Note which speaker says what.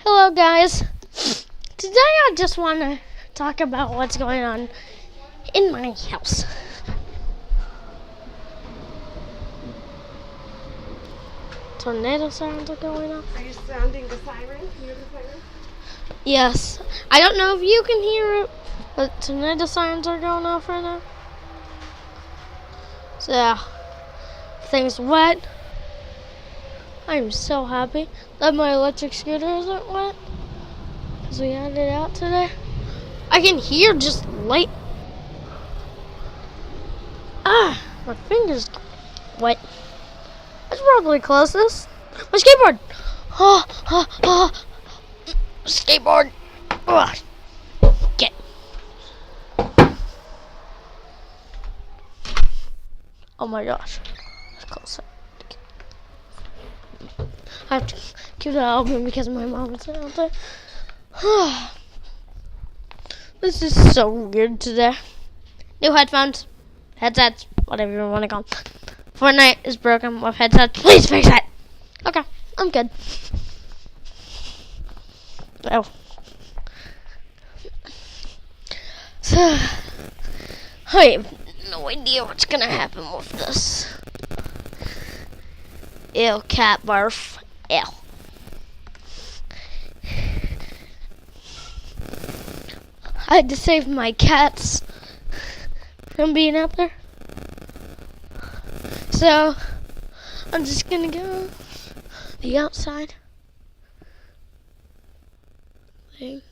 Speaker 1: Hello guys, today I just want to talk about what's going on in my house. Tornado sounds are going off.
Speaker 2: Are you sounding the siren? Can you hear the siren?
Speaker 1: Yes, I don't know if you can hear it, but tornado sirens are going off right now. So yeah, things wet. I'm so happy that my electric scooter isn't wet because we had it out today. I can hear just light. My fingers wet. I should probably close this. My skateboard. Skateboard. Get. Oh my gosh. Let's close it. I have to keep that open because my mom is out there. This is so weird today. New headphones, headsets, whatever you want to call them. Fortnite is broken with headsets. Please fix it. Okay, I'm good. Oh. So, I have no idea what's gonna happen with this. Ew, cat barf. Ew. I had to save my cats from being out there. So, I'm just gonna go the outside thing.